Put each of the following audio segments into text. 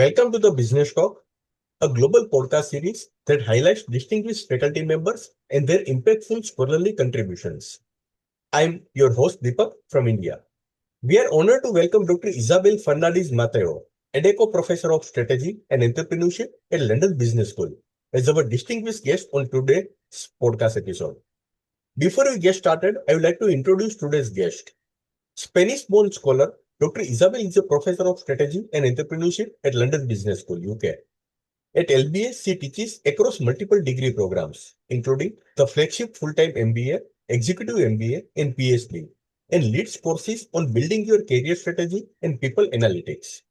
Welcome to the Business Talk, a global podcast series that highlights distinguished faculty members and their impactful scholarly contributions. I'm your host Deepak from India. We are honored to welcome Dr. Isabel Fernandez-Mateo, Adecco Professor of Strategy and Entrepreneurship at London Business School, as our distinguished guest on today's podcast episode. Before we get started, I would like to introduce today's guest. Spanish-born scholar, Dr. Isabel is a professor of strategy and entrepreneurship at London Business School, UK. At LBS, she teaches across multiple degree programs, including the flagship full-time MBA, executive MBA, and PhD, and leads courses on building your career strategy and people analytics.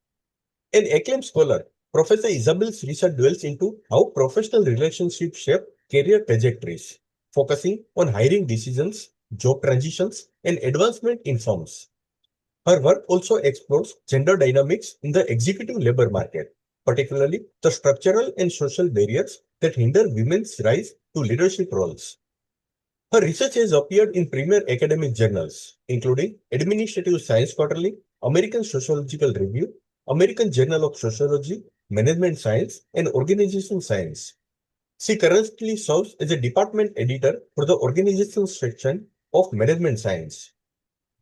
An acclaimed scholar, Professor Isabel's research dwells into how professional relationships shape career trajectories, focusing on hiring decisions, job transitions, and advancement in firms. Her work also explores gender dynamics in the executive labor market, particularly the structural and social barriers that hinder women's rise to leadership roles. Her research has appeared in premier academic journals, including Administrative Science Quarterly, American Sociological Review, American Journal of Sociology, Management Science, and Organization Science. She currently serves as a department editor for the Organization section of Management Science.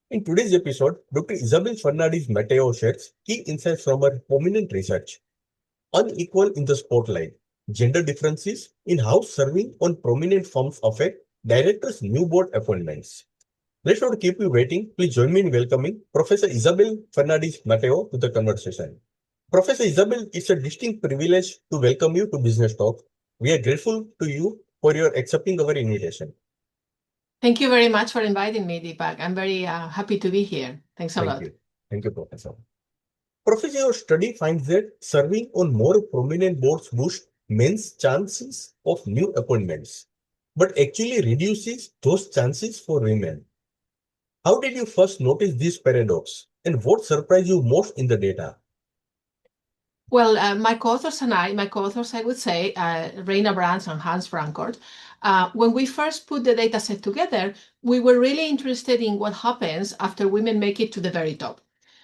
In today's episode, Dr. Isabel Fernandez-Mateo shares key insights from her prominent research. Unequal in the spotlight, gender differences in how serving on prominent firms affect directors' new board appointments. Let's not keep you waiting. Please join me in welcoming Professor Isabel Fernandez-Mateo to the conversation. Professor Isabel, it's a distinct privilege to welcome you to Business Talk. We are grateful to you for your accepting our invitation. Thank you very much for inviting me, Deepak. I'm very happy to be here. Thanks a lot. Thank you, Professor. Professor, your study finds that serving on more prominent boards boosts men's chances of new appointments, but actually reduces those chances for women. How did you first notice this paradox, and what surprised you most in the data? Well, my co-authors, I would say, Raina Brands and Hans Frankort, when we first put the data set together, we were really interested in what happens after women make it to the very top.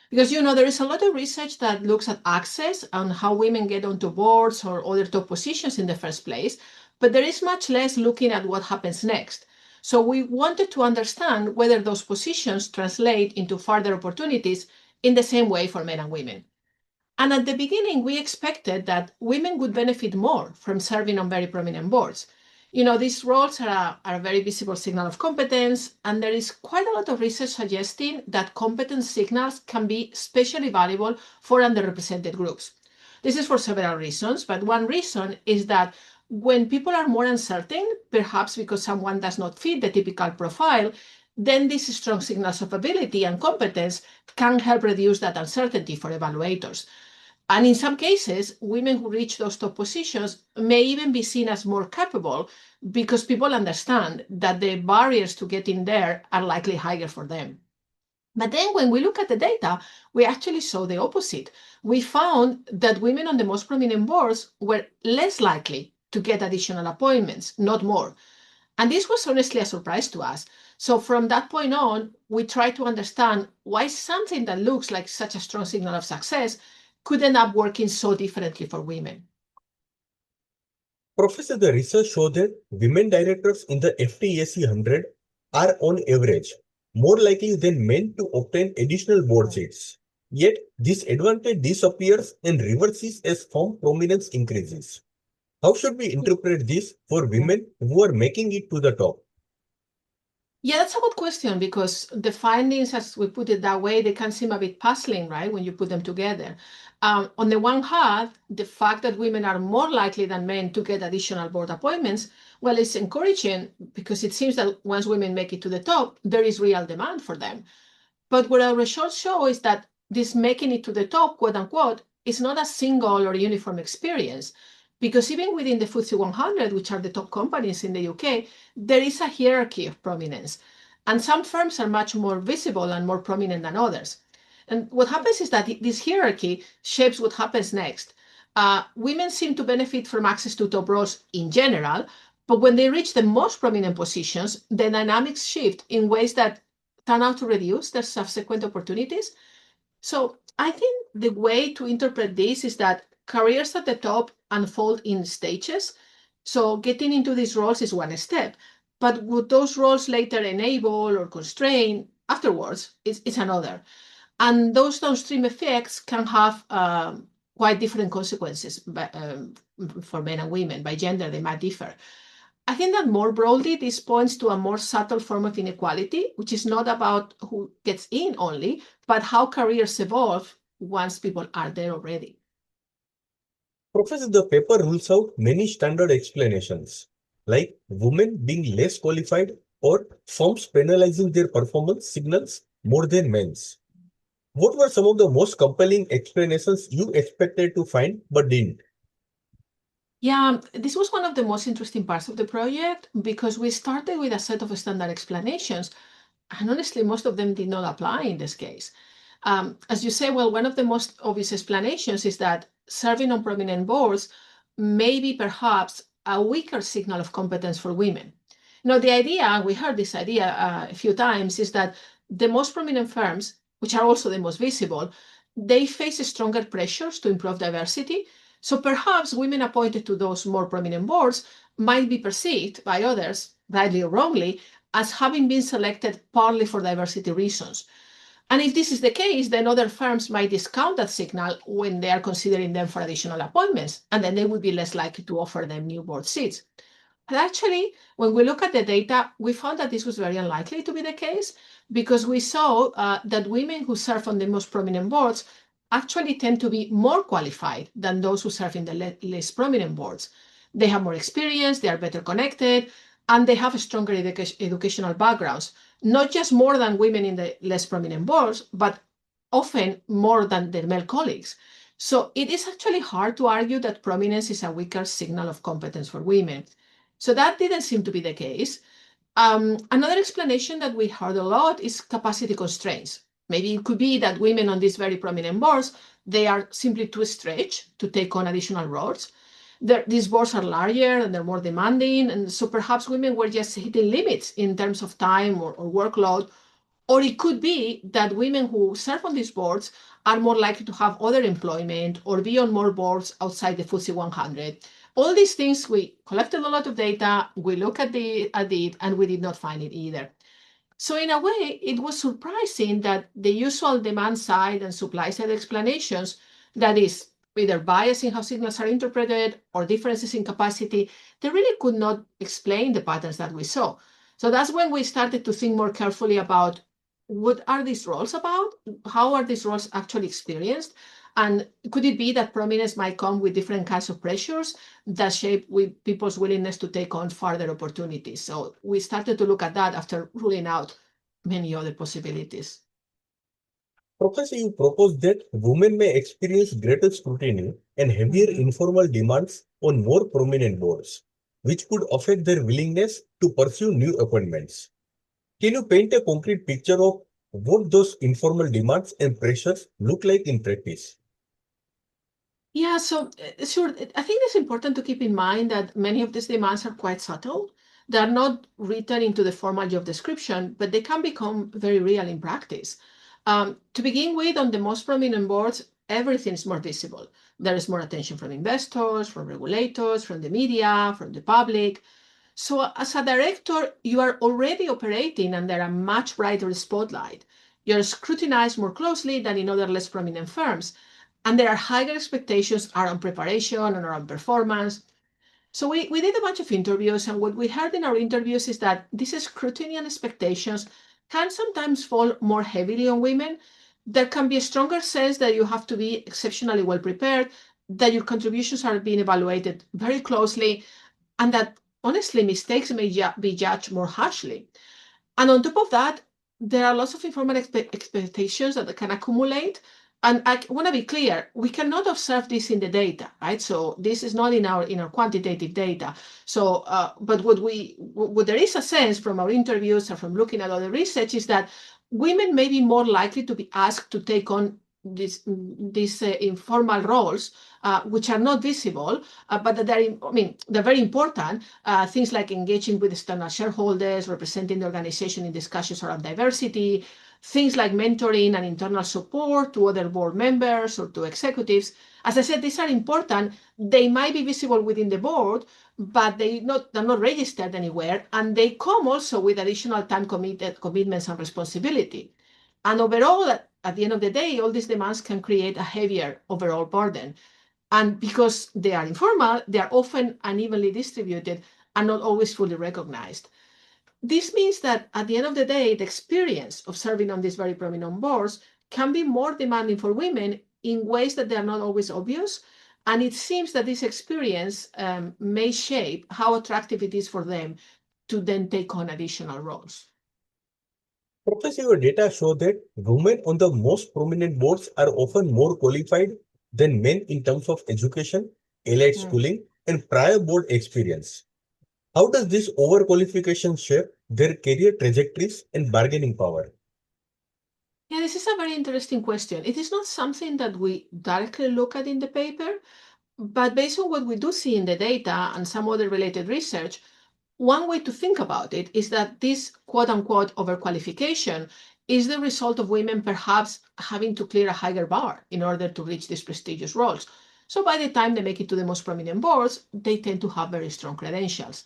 Because, there is a lot of research that looks at access and how women get onto boards or other top positions in the first place, but there is much less looking at what happens next. So we wanted to understand whether those positions translate into further opportunities in the same way for men and women. And at the beginning, we expected that women would benefit more from serving on very prominent boards. These roles are a very visible signal of competence, and there is quite a lot of research suggesting that competence signals can be especially valuable for underrepresented groups. This is for several reasons, but one reason is that when people are more uncertain, perhaps because someone does not fit the typical profile, then these strong signals of ability and competence can help reduce that uncertainty for evaluators. And in some cases, women who reach those top positions may even be seen as more capable because people understand that the barriers to getting there are likely higher for them. But then when we look at the data, we actually saw the opposite. We found that women on the most prominent boards were less likely to get additional appointments, not more. And this was honestly a surprise to us. So from that point on, we tried to understand why something that looks like such a strong signal of success could end up working so differently for women. Professor, the research showed that women directors in the FTSE 100 are on average more likely than men to obtain additional board seats. Yet, this advantage disappears and reverses as firm prominence increases. How should we interpret this for women who are making it to the top? Yeah, that's a good question because the findings, as we put it that way, they can seem a bit puzzling, right, when you put them together. On the one hand, the fact that women are more likely than men to get additional board appointments, well, it's encouraging because it seems that once women make it to the top, there is real demand for them. But what our results show is that this making it to the top, quote unquote, is not a single or uniform experience. Because even within the FTSE 100, which are the top companies in the UK, there is a hierarchy of prominence. And some firms are much more visible and more prominent than others. And what happens is that this hierarchy shapes what happens next. Women seem to benefit from access to top roles in general, but when they reach the most prominent positions, the dynamics shift in ways that turn out to reduce their subsequent opportunities. So I think the way to interpret this is that careers at the top unfold in stages. So getting into these roles is one step, but would those roles later enable or constrain afterwards is another. And those downstream effects can have quite different consequences for men and women. By gender, they might differ. I think that more broadly, this points to a more subtle form of inequality, which is not about who gets in only, but how careers evolve once people are there already. Professor, the paper rules out many standard explanations, like women being less qualified or firms penalizing their performance signals more than men's. What were some of the most compelling explanations you expected to find but didn't? Yeah, this was one of the most interesting parts of the project because we started with a set of standard explanations, and honestly, most of them did not apply in this case. As you say, well, one of the most obvious explanations is that serving on prominent boards may be perhaps a weaker signal of competence for women. Now, the idea, we heard this idea a few times, is that the most prominent firms, which are also the most visible, they face stronger pressures to improve diversity. So perhaps women appointed to those more prominent boards might be perceived by others, rightly or wrongly, as having been selected partly for diversity reasons. And if this is the case, then other firms might discount that signal when they are considering them for additional appointments, and then they would be less likely to offer them new board seats. But actually, when we look at the data, we found that this was very unlikely to be the case because we saw that women who serve on the most prominent boards actually tend to be more qualified than those who serve in the less prominent boards. They have more experience, they are better connected, and they have stronger educational backgrounds, not just more than women in the less prominent boards, but often more than their male colleagues. So it is actually hard to argue that prominence is a weaker signal of competence for women. So that didn't seem to be the case. Another explanation that we heard a lot is capacity constraints. Maybe it could be that women on these very prominent boards, they are simply too stretched to take on additional roles. These boards are larger and they're more demanding. And so perhaps women were just hitting limits in terms of time or workload. Or it could be that women who serve on these boards are more likely to have other employment or be on more boards outside the FTSE 100. All these things, we collected a lot of data, we looked at it, and we did not find it either. So in a way, it was surprising that the usual demand side and supply side explanations, that is, either bias in how signals are interpreted or differences in capacity, they really could not explain the patterns that we saw. So that's when we started to think more carefully about what are these roles about? How are these roles actually experienced? And could it be that prominence might come with different kinds of pressures that shape with people's willingness to take on further opportunities? So we started to look at that after ruling out many other possibilities. Professor, you propose that women may experience greater scrutiny and heavier informal demands on more prominent boards, which could affect their willingness to pursue new appointments. Can you paint a concrete picture of what those informal demands and pressures look like in practice? Yeah, so sure. I think it's important to keep in mind that many of these demands are quite subtle. They're not written into the formal job description, but they can become very real in practice. To begin with, on the most prominent boards, everything is more visible. There is more attention from investors, from regulators, from the media, from the public. So as a director, you are already operating under a much brighter spotlight. You're scrutinized more closely than in other less prominent firms. And there are higher expectations around preparation and around performance. So we did a bunch of interviews, and what we heard in our interviews is that this scrutiny and expectations can sometimes fall more heavily on women. There can be a stronger sense that you have to be exceptionally well prepared, that your contributions are being evaluated very closely, and that honestly mistakes may be judged more harshly. And on top of that, there are lots of informal expectations that can accumulate. And I want to be clear, we cannot observe this in the data, right? So this is not in our quantitative data. So, but what there is a sense from our interviews and from looking at other research is that women may be more likely to be asked to take on these informal roles, which are not visible, but that they're very important. Things like engaging with external shareholders, representing the organization in discussions around diversity, Things like mentoring and internal support to other board members or to executives. As I said, these are important. They might be visible within the board, but they're not registered anywhere. And they come also with additional time commitments and responsibility. And overall, at the end of the day, all these demands can create a heavier overall burden. And because they are informal, they are often unevenly distributed and not always fully recognized. This means that at the end of the day, the experience of serving on these very prominent boards can be more demanding for women in ways that they are not always obvious. And it seems that this experience may shape how attractive it is for them to then take on additional roles. Professor, your data show that women on the most prominent boards are often more qualified than men in terms of education, allied schooling, and prior board experience. How does this overqualification shape their career trajectories and bargaining power? Yeah, this is a very interesting question. It is not something that we directly look at in the paper, but based on what we do see in the data and some other related research, one way to think about it is that this quote unquote overqualification is the result of women perhaps having to clear a higher bar in order to reach these prestigious roles. So by the time they make it to the most prominent boards, they tend to have very strong credentials.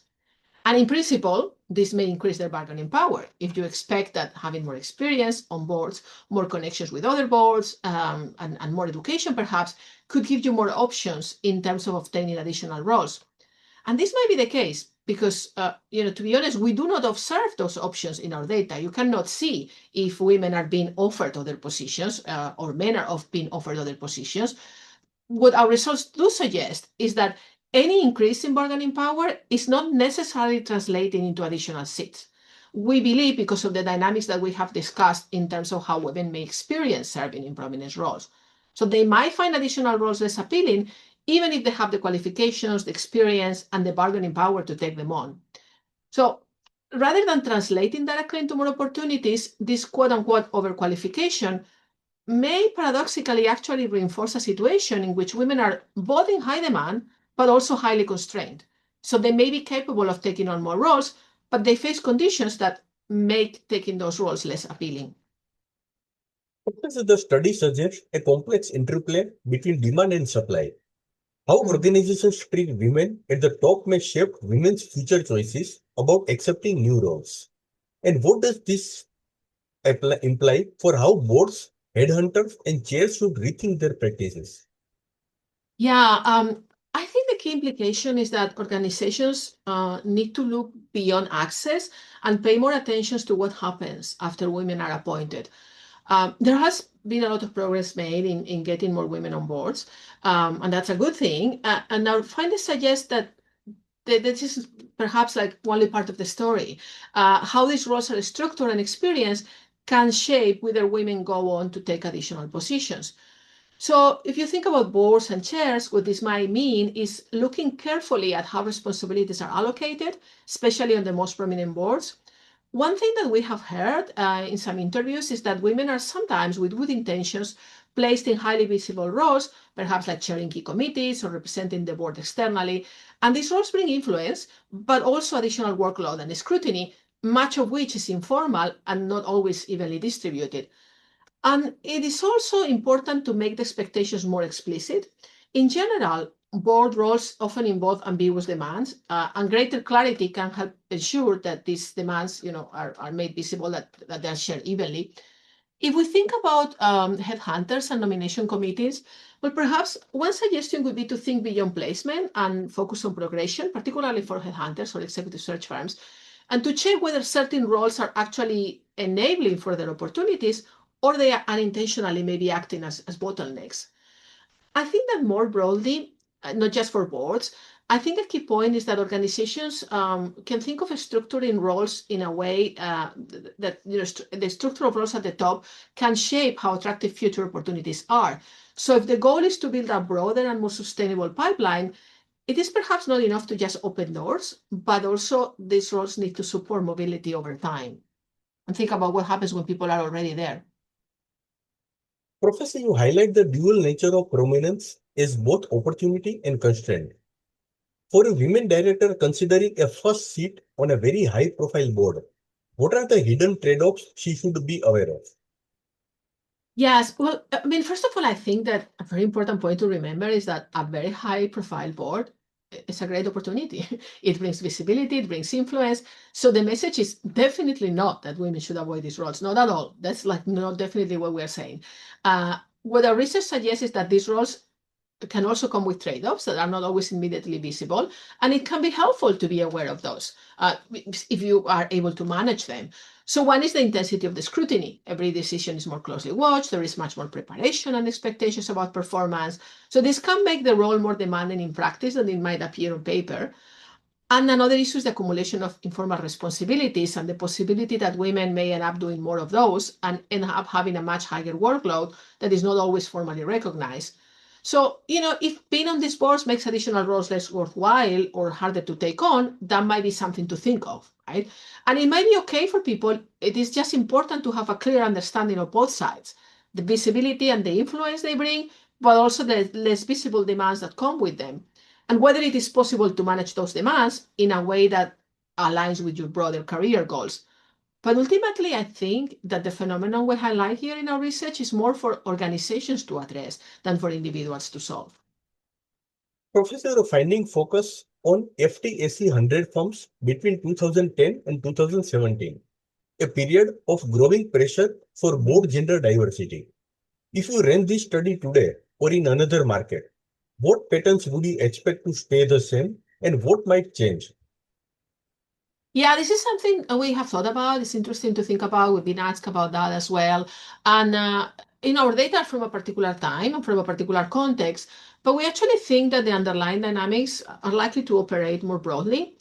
And in principle, this may increase their bargaining power if you expect that having more experience on boards, more connections with other boards, and more education perhaps could give you more options in terms of obtaining additional roles. And this might be the case because, to be honest, we do not observe those options in our data. You cannot see if women are being offered other positions or men are being offered other positions. What our results do suggest is that any increase in bargaining power is not necessarily translating into additional seats. We believe, because of the dynamics that we have discussed in terms of how women may experience serving in prominent roles. So they might find additional roles less appealing, even if they have the qualifications, the experience, and the bargaining power to take them on. So rather than translating directly into more opportunities, this quote unquote overqualification may paradoxically actually reinforce a situation in which women are both in high demand, but also highly constrained. So they may be capable of taking on more roles, but they face conditions that make taking those roles less appealing. Professor, the study suggests a complex interplay between demand and supply. How organizations treat women at the top may shape women's future choices about accepting new roles. And what does this imply for how boards, headhunters, and chairs should rethink their practices? Yeah, I think the key implication is that organizations need to look beyond access and pay more attention to what happens after women are appointed. There has been a lot of progress made in getting more women on boards, and that's a good thing. And our findings suggest that this is perhaps like only part of the story. How these roles are structured and experienced can shape whether women go on to take additional positions. So if you think about boards and chairs, what this might mean is looking carefully at how responsibilities are allocated, especially on the most prominent boards. One thing that we have heard in some interviews is that women are sometimes, with good intentions, placed in highly visible roles, perhaps like chairing key committees or representing the board externally. And these roles bring influence, but also additional workload and scrutiny, much of which is informal and not always evenly distributed. And it is also important to make the expectations more explicit. In general, board roles often involve ambiguous demands, and greater clarity can help ensure that these demands, are made visible, that they are shared evenly. If we think about headhunters and nomination committees, well, perhaps one suggestion would be to think beyond placement and focus on progression, particularly for headhunters or executive search firms, and to check whether certain roles are actually enabling further opportunities or they are unintentionally maybe acting as bottlenecks. I think that more broadly, not just for boards, I think a key point is that organizations can think of structuring roles in a way that the structure of roles at the top can shape how attractive future opportunities are. So if the goal is to build a broader and more sustainable pipeline, it is perhaps not enough to just open doors, but also these roles need to support mobility over time. And think about what happens when people are already there. Professor, you highlight the dual nature of prominence as both opportunity and constraint. For a women director considering a first seat on a very high profile board, what are the hidden trade offs she should be aware of? Yes, well, I mean, first of all, I think that a very important point to remember is that a very high profile board is a great opportunity. It brings visibility, it brings influence. So the message is definitely not that women should avoid these roles, not at all. That's like not definitely what we're saying. What our research suggests is that these roles can also come with trade-offs that are not always immediately visible, and it can be helpful to be aware of those if you are able to manage them. So one is the intensity of the scrutiny. Every decision is more closely watched. There is much more preparation and expectations about performance. So this can make the role more demanding in practice than it might appear on paper. And another issue is the accumulation of informal responsibilities and the possibility that women may end up doing more of those and end up having a much higher workload that is not always formally recognized. So, if being on these boards makes additional roles less worthwhile or harder to take on, that might be something to think of, right? And it might be okay for people. It is just important to have a clear understanding of both sides, the visibility and the influence they bring, but also the less visible demands that come with them, and whether it is possible to manage those demands in a way that aligns with your broader career goals. But ultimately, I think that the phenomenon we highlight here in our research is more for organizations to address than for individuals to solve. Professor, the finding focus on FTSE 100 firms between 2010 and 2017, a period of growing pressure for more gender diversity. If you run this study today or in another market, what patterns would you expect to stay the same and what might change? Yeah, this is something we have thought about. It's interesting to think about. We've been asked about that as well. And in our data from a particular time and from a particular context, but we actually think that the underlying dynamics are likely to operate more broadly.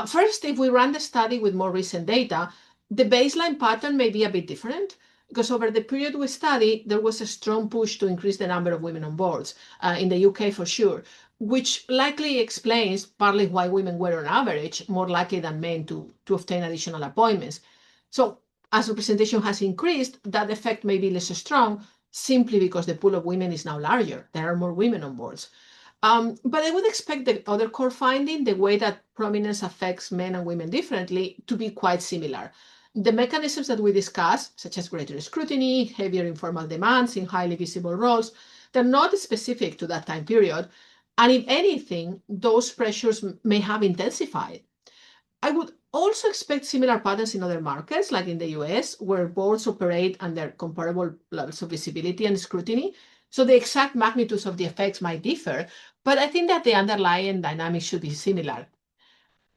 First, if we run the study with more recent data, the baseline pattern may be a bit different because over the period we studied, there was a strong push to increase the number of women on boards, in the UK for sure, which likely explains partly why women were on average more likely than men to obtain additional appointments. So as representation has increased, that effect may be less strong simply because the pool of women is now larger. There are more women on boards. But I would expect the other core finding, the way that prominence affects men and women differently, to be quite similar. The mechanisms that we discuss, such as greater scrutiny, heavier informal demands in highly visible roles, they're not specific to that time period. And if anything, those pressures may have intensified. I would also expect similar patterns in other markets, like in the US, where boards operate under comparable levels of visibility and scrutiny. So the exact magnitudes of the effects might differ, but I think that the underlying dynamics should be similar.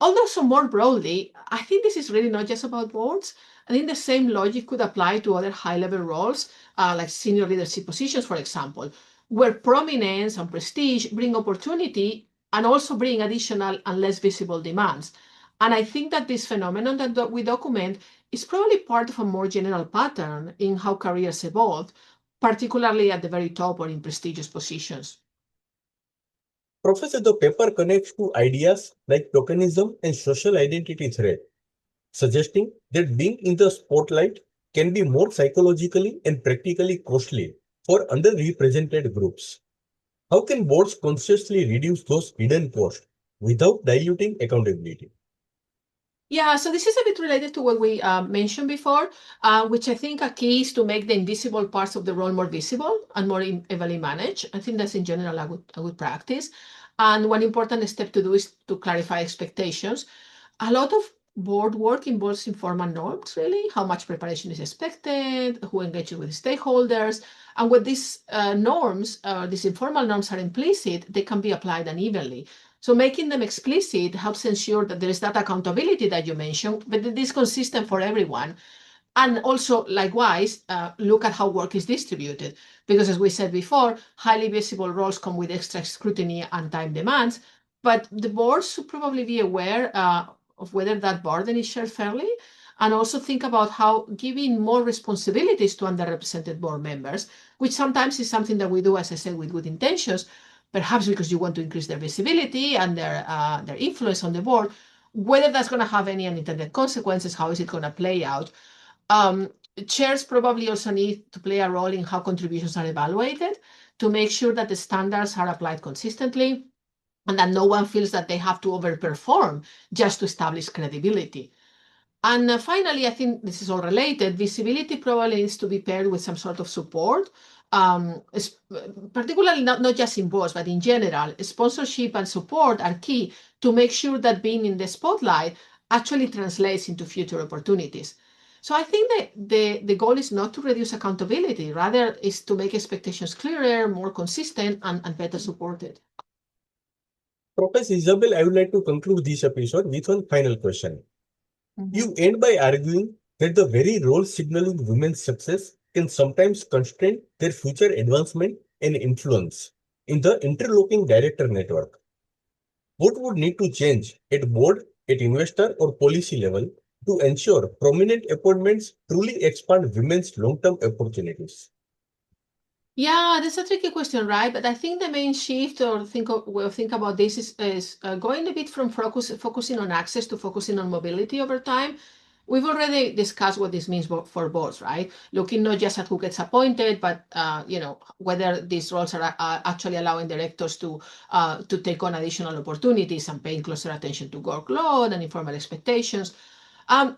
Although, so more broadly, I think this is really not just about boards. I think the same logic could apply to other high-level roles, like senior leadership positions, for example, where prominence and prestige bring opportunity and also bring additional and less visible demands. And I think that this phenomenon that we document is probably part of a more general pattern in how careers evolve, particularly at the very top or in prestigious positions. Professor, the paper connects to ideas like tokenism and social identity threat, suggesting that being in the spotlight can be more psychologically and practically costly for underrepresented groups. How can boards consciously reduce those hidden costs without diluting accountability? Yeah, so this is a bit related to what we mentioned before, which I think a key is to make the invisible parts of the role more visible and more evenly managed. I think that's in general a good practice. And one important step to do is to clarify expectations. A lot of board work involves informal norms, really, how much preparation is expected, who engages with stakeholders. And when these norms, these informal norms are implicit, they can be applied unevenly. So making them explicit helps ensure that there is that accountability that you mentioned, but it is consistent for everyone. And also, likewise, look at how work is distributed. Because as we said before, highly visible roles come with extra scrutiny and time demands, but the boards should probably be aware of whether that burden is shared fairly, and also think about how giving more responsibilities to underrepresented board members, which sometimes is something that we do, as I said, with good intentions, perhaps because you want to increase their visibility and their influence on the board, whether that's going to have any unintended consequences, how is it going to play out. Um, Chairs probably also need to play a role in how contributions are evaluated to make sure that the standards are applied consistently and that no one feels that they have to overperform just to establish credibility. And finally, I think this is all related. Visibility probably needs to be paired with some sort of support, particularly not just in boards, but in general. Sponsorship and support are key to make sure that being in the spotlight actually translates into future opportunities. So I think that the goal is not to reduce accountability, rather is to make expectations clearer, more consistent, and better supported. Professor Isabel, I would like to conclude this episode with one final question. Mm-hmm. You end by arguing that the very role signaling women's success can sometimes constrain their future advancement and influence in the interlocking director network. What would need to change at board, at investor, or policy level to ensure prominent appointments truly expand women's long-term opportunities? Yeah, that's a tricky question, right? But I think the main shift or think about this is going a bit from focusing on access to focusing on mobility over time. We've already discussed what this means for boards, right? Looking not just at who gets appointed, but whether these roles are actually allowing directors to take on additional opportunities and paying closer attention to workload and informal expectations.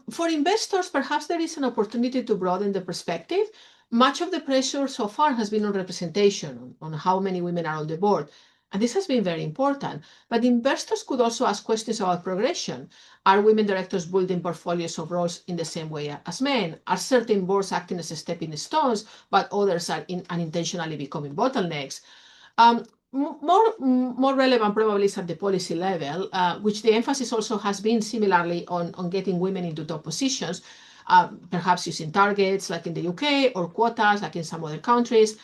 For investors, perhaps there is an opportunity to broaden the perspective. Much of the pressure so far has been on representation, on how many women are on the board. And this has been very important. But investors could also ask questions about progression. Are women directors building portfolios of roles in the same way as men? Are certain boards acting as stepping stones, but others are unintentionally becoming bottlenecks? More relevant probably is at the policy level, which the emphasis also has been similarly on getting women into top positions, perhaps using targets like in the UK or quotas like in some other countries.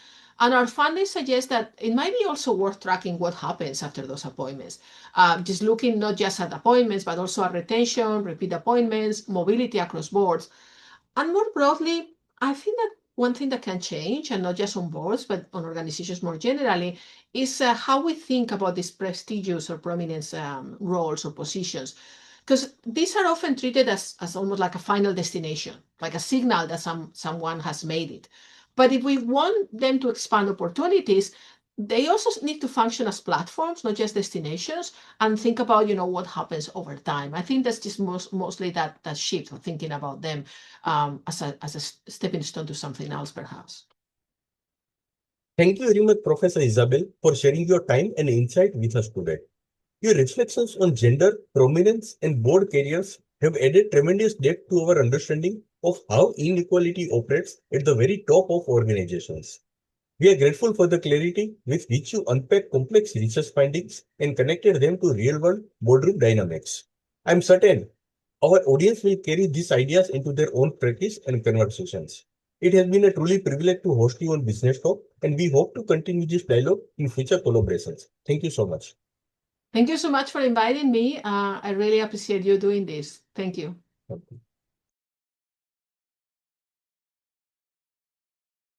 And our findings suggest that it might be also worth tracking what happens after those appointments. Just looking not just at appointments, but also at retention, repeat appointments, mobility across boards. And more broadly, I think that one thing that can change, and not just on boards, but on organizations more generally, is how we think about these prestigious or prominence roles or positions. Because these are often treated as almost like a final destination, like a signal that someone has made it. But if we want them to expand opportunities, they also need to function as platforms, not just destinations, and think about what happens over time. I think that's just mostly that shift of thinking about them as a stepping stone to something else, perhaps. Thank you very much, Professor Isabel, for sharing your time and insight with us today. Your reflections on gender, prominence, and board careers have added tremendous depth to our understanding of how inequality operates at the very top of organizations. We are grateful for the clarity with which you unpack complex research findings and connected them to real-world boardroom dynamics. I'm certain our audience will carry these ideas into their own practice and conversations. It has been a truly privilege to host you on Businesstalk, and we hope to continue this dialogue in future collaborations. Thank you so much. Thank you so much for inviting me. I really appreciate you doing this. Thank you. Okay.